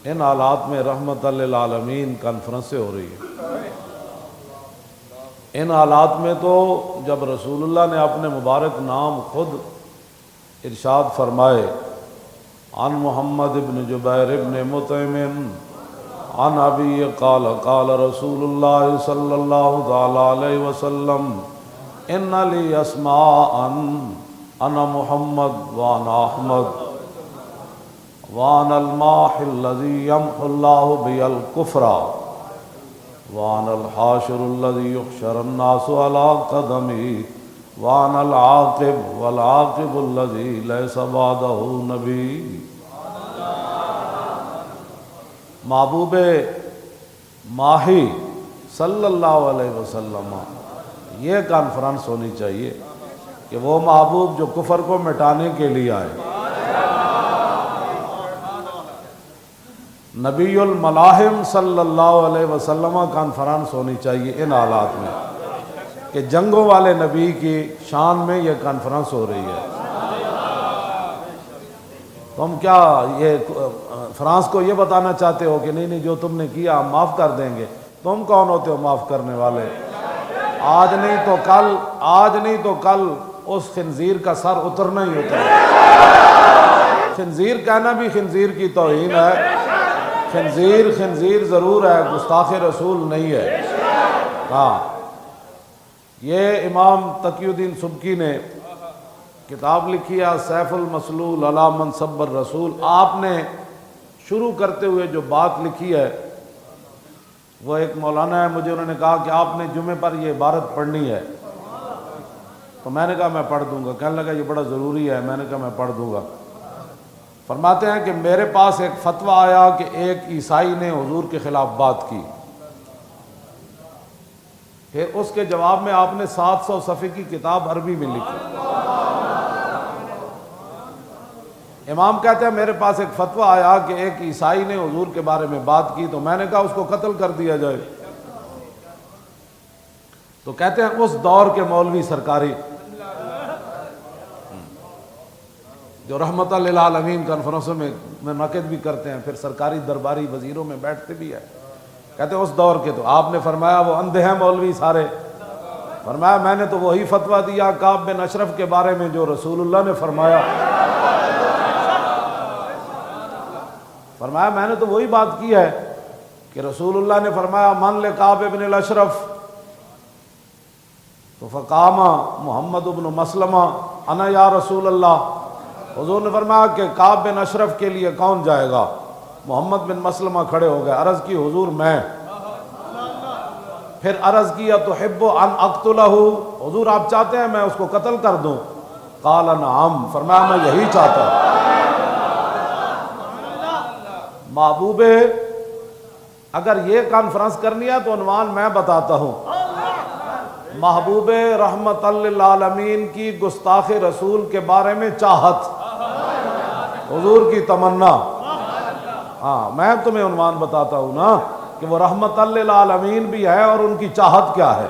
ان حالات میں رحمت للعالمین کانفرنسیں ہو رہی ہیں۔ ان حالات میں تو جب رسول اللہ نے اپنے مبارک نام خود ارشاد فرمائے، عن محمد ابن جبیر ابن مطعم عن ابی قال قال رسول اللہ صلی اللہ تعالی علیہ وسلم ان لی اسماء انا محمد وانا احمد وانا الماحی الذی یمحو اللہ بی الکفر وانا الحاشر الذی یحشر الناس علی قدمی وانا العاقب والعاقب الذی لیس بعدہ نبی۔ محبوب ماہی صلی اللہ علیہ وسلم یہ کانفرنس ہونی چاہیے کہ وہ محبوب جو کفر کو مٹانے کے لیے آئے، نبی الملاحم صلی اللہ علیہ وسلم کانفرنس ہونی چاہیے ان حالات میں کہ جنگوں والے نبی کی شان میں یہ کانفرنس ہو رہی ہے۔ تم کیا یہ فرانس کو یہ بتانا چاہتے ہو کہ نہیں جو تم نے کیا ہم معاف کر دیں گے؟ تم کون ہوتے ہو معاف کرنے والے؟ آج نہیں تو کل اس خنزیر کا سر اترنا ہی ہوتا ہے۔ خنزیر کہنا بھی خنزیر کی توہین ہے۔ خنزیر ضرور ہے، گستاخ رسول نہیں ہے۔ ہاں، یہ امام تقی الدین سبکی نے کتاب لکھی ہے سیف المسلول علی من سب الرسول۔ آپ نے شروع کرتے ہوئے جو بات لکھی ہے، وہ ایک مولانا ہے، مجھے انہوں نے کہا کہ آپ نے جمعے پر یہ عبارت پڑھنی ہے، تو میں نے کہا میں پڑھ دوں گا۔ کہنے لگا یہ بڑا ضروری ہے، میں نے کہا میں پڑھ دوں گا۔ فرماتے ہیں کہ میرے پاس ایک فتویٰ آیا کہ ایک عیسائی نے حضور کے خلاف بات کی، پھر اس کے جواب میں آپ نے 700 صفحے کی کتاب عربی میں لکھی۔ امام کہتے ہیں میرے پاس ایک فتویٰ آیا کہ ایک عیسائی نے حضور کے بارے میں بات کی، تو میں نے کہا اس کو قتل کر دیا جائے۔ تو کہتے ہیں اس دور کے مولوی سرکاری جو رحمت للعالمین کانفرنسوں میں منعقد بھی کرتے ہیں، پھر سرکاری درباری وزیروں میں بیٹھتے بھی ہیں، کہتے ہیں اس دور کے تو آپ نے فرمایا وہ اندھے ہیں مولوی سارے۔ فرمایا میں نے تو وہی فتویٰ دیا کعب بن اشرف کے بارے میں جو رسول اللہ نے فرمایا۔ فرمایا میں نے تو وہی بات کی ہے کہ رسول اللہ نے فرمایا من لکعب بن الاشرف، تو فقام محمد بن مسلمہ انا یا رسول اللہ۔ حضور نے فرمایا کہ کعب بن اشرف کے لیے کون جائے گا؟ محمد بن مسلمہ کھڑے ہو گئے، عرض کی حضور میں۔ پھر عرض کیا تحب ان اقتلہ، حضور آپ چاہتے ہیں میں اس کو قتل کر دوں؟ قال نعم، فرمایا میں یہی چاہتا ہوں۔ محبوب اگر یہ کانفرنس کرنی ہے تو عنوان میں بتاتا ہوں، محبوب رحمت للعالمین کی گستاخ رسول کے بارے میں چاہت، حضور کی تمنا۔ ہاں میں تمہیں عنوان بتاتا ہوں نا کہ وہ رحمت للعالمین بھی ہے اور ان کی چاہت کیا ہے،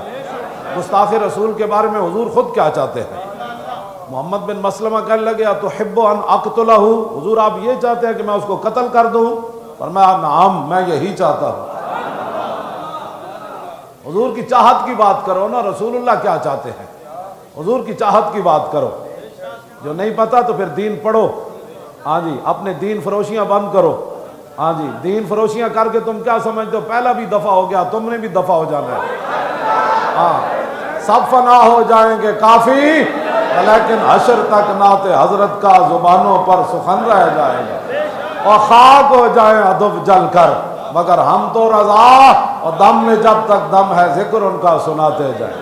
گستاخ رسول کے بارے میں حضور خود کیا چاہتے ہیں۔ محمد بن مسلمہ کہنے لگے تحب ان اقتلہ، حضور آپ یہ چاہتے ہیں کہ میں اس کو قتل کر دوں؟ فرمایا نعم میں یہی چاہتا ہوں۔ حضور کی چاہت کی بات کرو نا، رسول اللہ کیا چاہتے ہیں، حضور کی چاہت کی بات کرو۔ جو نہیں پتا تو پھر دین پڑھو، ہاں جی اپنے دین فروشیاں بند کرو، ہاں جی دین فروشیاں کر کے تم کیا سمجھتے ہو پہلا بھی دفع ہو گیا، تم نے بھی دفع ہو جانا ہے۔ ہاں سب فنا ہو جائیں گے کافی، لیکن حشر تک نعت حضرت کا زبانوں پر سخن رہ جائے گا، اور خاک ہو جائیں ادب جل کر مگر ہم تو رضا، اور دم میں جب تک دم ہے ذکر ان کا سناتے جائیں۔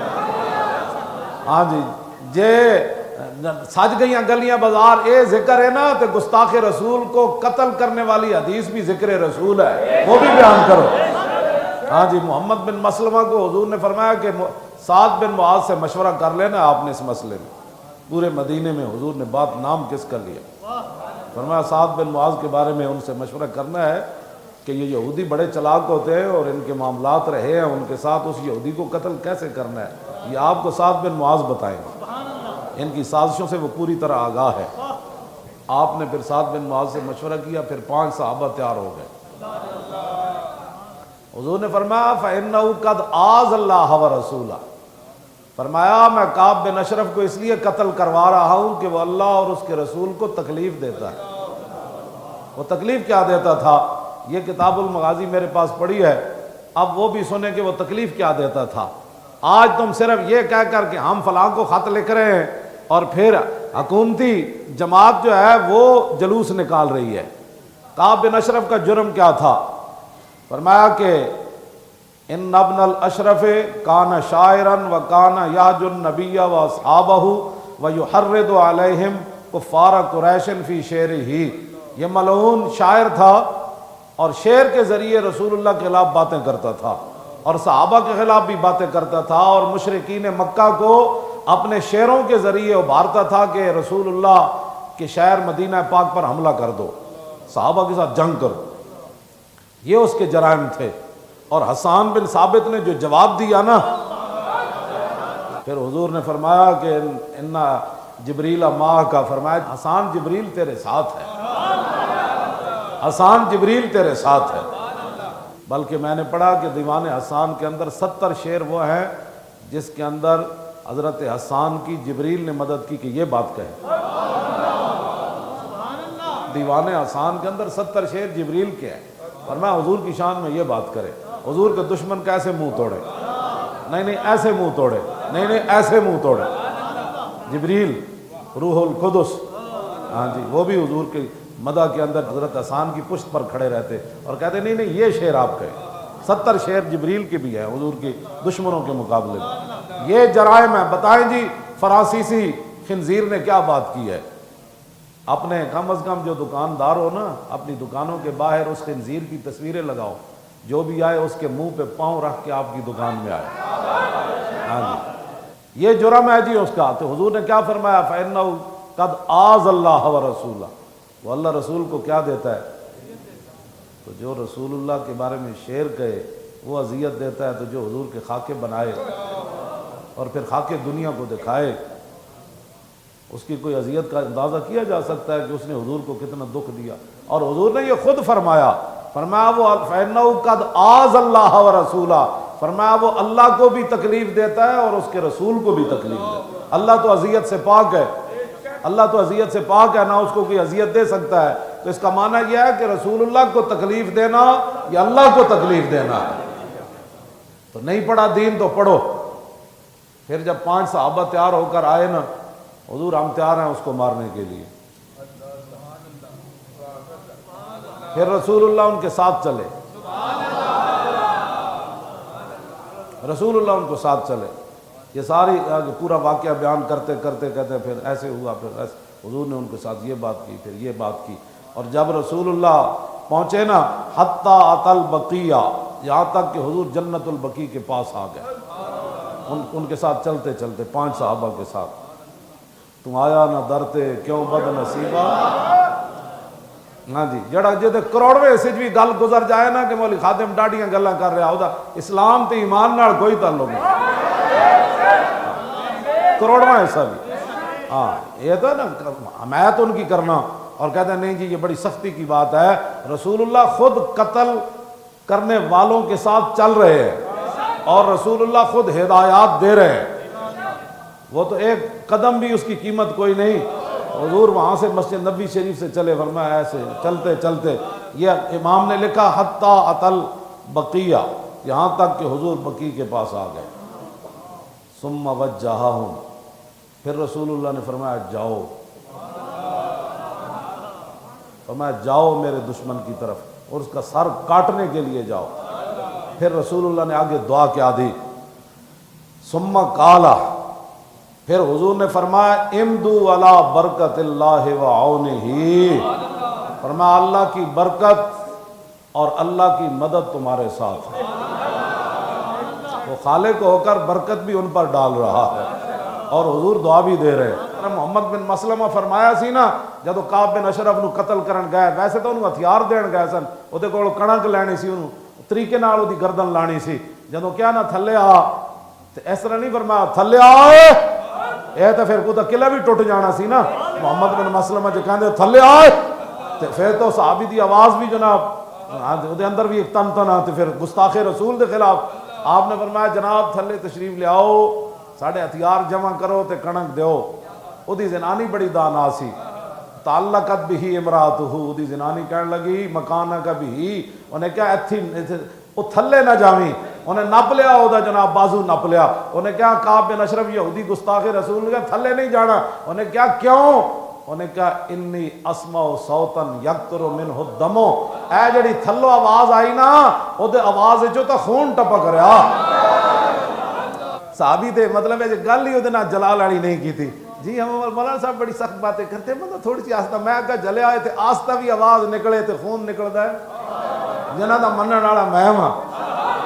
ہاں جی جے سج گئیاں گلیاں بازار اے ذکر ہے نا، تو گستاخ رسول کو قتل کرنے والی حدیث بھی ذکر رسول ہے، وہ بھی بیان کرو۔ ہاں جی محمد بن مسلمہ کو حضور نے فرمایا کہ سعد بن معاذ سے مشورہ کر لینا آپ نے اس مسئلے میں۔ پورے مدینے میں حضور نے بات نام کس کا لیا؟ فرمایا سعد بن معاذ کے بارے میں ان سے مشورہ کرنا ہے کہ یہ یہودی بڑے چلاک ہوتے ہیں اور ان کے معاملات رہے ہیں، ان کے ساتھ اس یہودی کو قتل کیسے کرنا ہے یہ آپ کو سعد بن معاذ بتائیں گے، ان کی سازشوں سے وہ پوری طرح آگاہ ہے۔ آپ نے پھر سعد بن معاذ سے مشورہ کیا، پھر 5 صحابہ تیار ہو گئے، حضور نے فرمایا فَإِنَّهُ قَدْ آذَ اللَّهَ وَرَسُولَهُ، فرمایا میں کعب بن اشرف کو اس لیے قتل کروا رہا ہوں کہ وہ اللہ اور اس کے رسول کو تکلیف دیتا ہے۔ وہ تکلیف کیا دیتا تھا؟ یہ کتاب المغازی میرے پاس پڑھی ہے، اب وہ بھی سنیں کہ وہ تکلیف کیا دیتا تھا۔ آج تم صرف یہ کہہ کر کہ ہم فلاں کو خط لکھ رہے ہیں اور پھر حکومتی جماعت جو ہے وہ جلوس نکال رہی ہے۔ کعب بن اشرف کا جرم کیا تھا؟ فرمایا کہ ان ابن الاشرف کان شاعرا وکان یحج النبی واصحابہ ویحرض علیہم کفار قریش فی شعرہ، یہ ملعون شاعر تھا اور شعر کے ذریعے رسول اللہ کے خلاف باتیں کرتا تھا اور صحابہ کے خلاف بھی باتیں کرتا تھا اور مشرکین مکہ کو اپنے شعروں کے ذریعے ابھارتا تھا کہ رسول اللہ کے شہر مدینہ پاک پر حملہ کر دو، صحابہ کے ساتھ جنگ کرو۔ یہ اس کے جرائم تھے۔ اور حسان بن ثابت نے جو جواب دیا نا، پھر حضور نے فرمایا کہ ان جبریل ماہ کا، فرمایا حسان جبریل تیرے ساتھ ہے، حسان جبریل تیرے ساتھ ہے۔ بلکہ میں نے پڑھا کہ دیوان حسان کے اندر 70 شعر وہ ہیں جس کے اندر حضرت حسان کی جبریل نے مدد کی کہ یہ بات کہے۔ دیوان حسان کے اندر 70 شعر جبریل کے ہیں، فرمایا حضور کی شان میں یہ بات کرے۔ حضور کے دشمن کا ایسے منہ توڑے، نہیں ایسے منہ توڑے، نہیں ایسے منہ توڑے۔ جبریل روح القدس، ہاں جی، وہ بھی حضور کی مدح کے اندر حضرت حسان کی پشت پر کھڑے رہتے اور کہتے نہیں یہ شعر آپ کہے۔ 70 شعر جبریل کے بھی ہیں حضور کے دشمنوں کے مقابلے میں۔ یہ جرائم ہیں۔ بتائیں جی فرانسیسی خنزیر نے کیا بات کی ہے؟ اپنے کم از کم جو دکاندار ہو نا، اپنی دکانوں کے باہر اس خنزیر کی تصویریں لگاؤ، جو بھی آئے اس کے منہ پہ پاؤں رکھ کے آپ کی دکان میں آئے۔ ہاں جی، یہ جرم ہے جی اس کا۔ تو حضور نے کیا فرمایا؟ فَإِنَّهُ قَدْ آذَ اللَّهَ وَرَسُولَهُ، وہ اللہ رسول کو کیا دیتا ہے؟ تو جو رسول اللہ کے بارے میں شعر کہے وہ اذیت دیتا ہے، تو جو حضور کے خاکے بنائے اور پھر خاکے دنیا کو دکھائے، اس کی کوئی اذیت کا اندازہ کیا جا سکتا ہے کہ اس نے حضور کو کتنا دکھ دیا؟ اور حضور نے یہ خود فرمایا وہ فَإِنَّهُ قَدْ آذَ اللَّهَ وَرَسُولَهُ، فرمایا وہ اللہ کو بھی تکلیف دیتا ہے اور اس کے رسول کو بھی تکلیف دیتا ہے۔ اللہ تو اذیت سے پاک ہے، اللہ تو اذیت سے پاک ہے، نہ اس کو کوئی اذیت دے سکتا ہے۔ تو اس کا معنی یہ ہے کہ رسول اللہ کو تکلیف دینا یا اللہ کو تکلیف دینا ہے۔ تو نہیں پڑھا دین تو پڑھو۔ پھر جب 5 صحابہ تیار ہو کر آئے نا، حضور ہم تیار ہیں اس کو مارنے کے لیے، پھر رسول اللہ ان کے ساتھ چلے، رسول اللہ ان کو ساتھ چلے۔ یہ ساری پورا واقعہ بیان کرتے کرتے کہتے پھر ایسے ہوا، پھر ایسے، حضور نے ان کے ساتھ یہ بات کی، پھر یہ بات کی۔ اور جب رسول اللہ پہنچے نا حتیٰ اتی البقیہ، یہاں تک کہ حضور جنت البقیع کے پاس آ گئے ان کے ساتھ چلتے چلتے 5 صحابہ کے ساتھ۔ تم آیا نہ درتے کیوں بد نصیبہ، ہاں جی، جڑا جدے کروڑویں سے بھی گل گزر جائے نا کہ مولی خادم ڈاڈیاں گلاں کر رہا ہوتا، اسلام تے ایمان نال کوئی تعلق نہیں، کروڑواں حصہ بھی۔ ہاں یہ تو نا حمایت ان کی کرنا اور کہتے ہیں نہیں جی یہ بڑی سختی کی بات ہے۔ رسول اللہ خود قتل کرنے والوں کے ساتھ چل رہے ہیں اور رسول اللہ خود ہدایات دے رہے ہیں، وہ تو ایک قدم بھی اس کی قیمت کوئی نہیں۔ حضور وہاں سے مسجد نبی شریف سے چلے، فرمایا ایسے چلتے چلتے، یہ امام نے لکھا حتیٰ اتی البقیہ، یہاں تک کہ حضور بقیع کے پاس آ گئے۔ ثم وجہہم، پھر رسول اللہ نے فرمایا جاؤ، فرمایا جاؤ میرے دشمن کی طرف اور اس کا سر کاٹنے کے لیے جاؤ۔ پھر رسول اللہ نے آگے دعا کیا دی، ثم قال، پھر حضور نے فرمایا امدو علی برکت اللہ وعونہ، فرمایا اللہ کی برکت اور اللہ کی مدد تمہارے ساتھ ہے۔ وہ خالق ہو کر برکت بھی ان پر ڈال رہا ہے اور حضور دعا بھی دے رہے ہیں۔ محمد بن مسلمہ فرمایا سی نا جدو کعب بن اشرف نو قتل کرن گئے، ویسے تو انہوں ہتھیار دین گئے سن، وہ دے کول کڑک لینی سی، انہوں طریقے نال دی گردن لانی سی، جدو کیا نا تھلے آ، تو اس طرح نہیں فرمایا تھلے آئے، اے تو پھر کوئی قلعہ بھی ٹوٹ جانا سی نا۔ محمد بن مسلمہ جو کہندے تھلے آئے، تو پھر تو صحابی دی آواز بھی جناب دے اندر بھی ایک تن تن آتے پھر گستاخ رسول دے خلاف آپ نے فرمایا جناب تھلے تشریف لے آؤ ساڑھے ہتھیار جمع کرو تے کنک دیو او دی زنانی بڑی دانا سی تعلقت بھی امراتہ دی زنانی کہنے لگی مکانک بھی انہیں کیا ایتھی وہ تھلے نہ جاویں انہیں نپ لیا او دا جناب بازو نپ لیا انہیں کیا کعب بن اشرف یہودی گستاخ رسول نے کہا تھلے نہیں جانا انہیں کیا کیوں انہیں کہا انی اسمع صوتن یقطر منہ الدم اے جڑی تھلو آواز آئی نا او دے آواز جو تا خون ٹپک رہا صحابی دے مطلب ہے گل ہی او دے نا جلال والی نہیں کی تھی جی ہم مولانا صاحب بڑی سخت باتیں کرتے ہیں مطلب تھوڑی سی آستہ میں کہا جلے آئے تھے آستہ بھی آواز نکلے تھے خون نکلتا ہے جنہ دا منن والا میں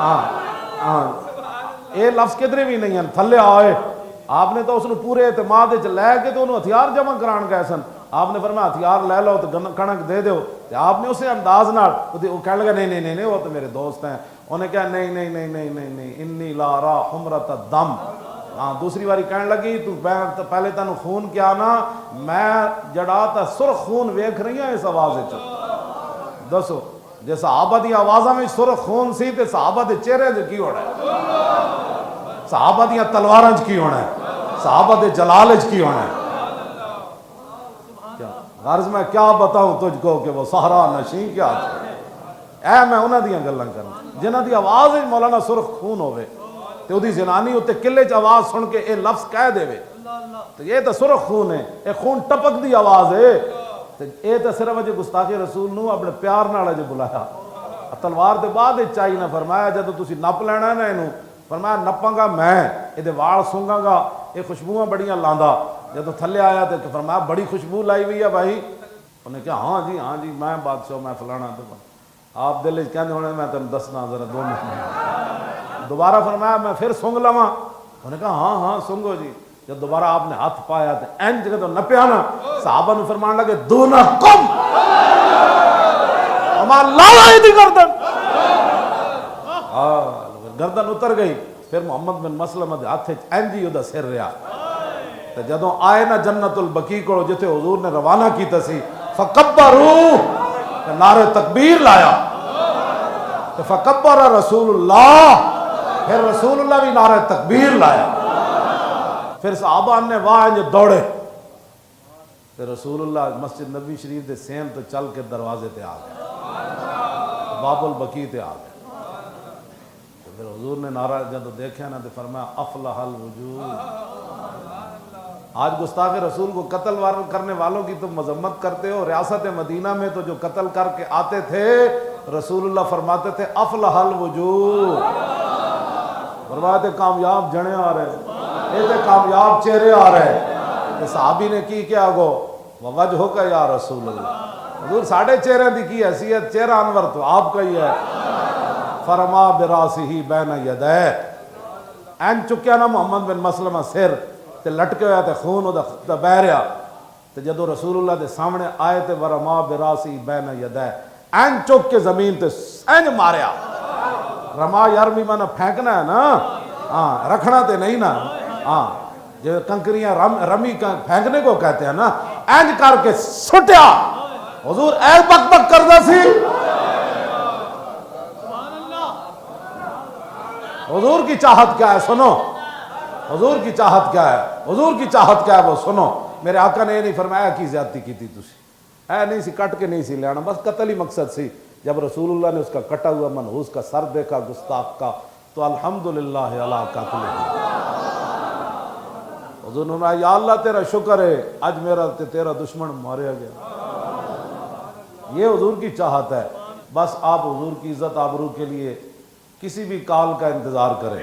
ہاں اے لفظ کدھر بھی نہیں ہیں تھلے آئے آپ نے تو اس نے پورے اعتماد لے کے تو انہوں ہتھیار جمع کران گئے سن آپ نے فرمایا ہتھیار لے لو تو کنک دے دو آپ نے اسے انداز نال وہ کہنے لگا نہیں وہ تو میرے دوست ہیں انہیں کہا نہیں انی لا را حمرت الدم ہاں دوسری باری کہنے لگی تو پہلے تینوں خون کیا نا میں جڑا تا سرخ خون ویکھ رہی ہوں اس آواز دسو جے صحابہ دی آوازاں میں سرخ خون سی تے صحابہ دے چہرے جو کی ہونا ہے صحابہ دیاں تلواراں کی ہونا ہے صحابہ دے جلال کی ہونا ہے غرض میں کیا بتاؤں تجھ کو کہ وہ صحرا نشین کیا تھے اے میں انہاں دیاں گلاں کرنا جنہاں دی آواز مولانا سرخ خون ہوئے تے دی زنانی ہوتے قلے چ آواز سن کے اے لفظ کہہ دے تو یہ تو سرخ خون ہے اے خون ٹپک دی آواز ہے اے تو صرف اجے گستاخ رسول نو اپنے پیار نال اجے بلایا تلوار دے بعد چائی نہ فرمایا جدو تسی نپ لینا ہے نا اینو فرمایا نپاں گا میں یہ وال سونگاں گا یہ خوشبوواں بڑیاں لاندا جدو تھلے آیا تو فرمایا بڑی خوشبو لائی ہوئی ہے بھائی انہیں کہا ہاں جی میں بادشاہ میں فلانا آپ دل کہنے ہونے میں تم دسنا ذرا 2 منٹ دوبارہ فرمایا میں پھر سونگ لواں انہیں کہا ہاں سونگو جی جب دوبارہ آپ نے ہاتھ پایا تو این جگہ تو نپیا نا صحابہ نے فرمان لگے دونہ کم ہمارا لالا ہی دی گردن اتر گئی پھر محمد بن مسلمہ دے ہاتھ این جی دا سر رہا تو جدوں آئے نا جنت البقیع کو جتے حضور نے روانہ کی تسی فکبرو نعرہ تکبیر لایا تو فکبر رسول اللہ پھر رسول اللہ بھی نعرہ تکبیر لایا پھر صحابہ نے واہ دوڑے پھر رسول اللہ مسجد نبی شریف دے سین تو چل کے دروازے تے آ گئے باب البقیع تے آ گئے پھر حضور نے نعرہ جب دیکھا نا تو فرمایا افلح الوجود آج گستاخ رسول کو قتل کرنے والوں کی تم مذمت کرتے ہو ریاست مدینہ میں تو جو قتل کر کے آتے تھے رسول اللہ فرماتے تھے افلح الوجود فرماتے کامیاب جنے آ رہے یہ کامیاب چہرے آ رہے صحابی نے کی کیا گو وجہ کا یا رسول اللہ حضور ساڑھے چہرے دی کی حیثیت چہرہ انور تو آپ کا ہی ہے فرما براسہی بین یدہ این چکیا نا محمد بن مسلمہ سر تے لٹکے ہویا تے خون دا بہ رہا تے جدو رسول اللہ دے سامنے آئے تے ورما براسہی بین یدہ این چک کے زمین تے این ماریا رما یرمی مانا پھینکنا ہے نا ہاں رکھنا تے نہیں نا ہاں جو کنکریاں رمی پھینکنے کو کہتے ہیں نا اینج کر کے سٹیا حضور اے بک بک کردہ سی حضور کی چاہت کیا ہے سنو حضور کی چاہت کیا ہے حضور کی چاہت کیا ہے وہ سنو میرے آقا نے یہ نہیں فرمایا کی زیادتی کی تھی تسی اے نہیں سی کٹ کے نہیں سی لینا بس قتل ہی مقصد سی جب رسول اللہ نے اس کا کٹا ہوا منحوس کا سر دیکھا گستاخ کا تو الحمدللہ علی قاتلہ حضور نے فرمایا یا اللہ تیرا شکر ہے آج میرا تیرا دشمن ماریا گیا یہ حضور کی چاہت ہے بس آپ حضور کی عزت آبرو کے لیے کسی بھی کال کا انتظار کریں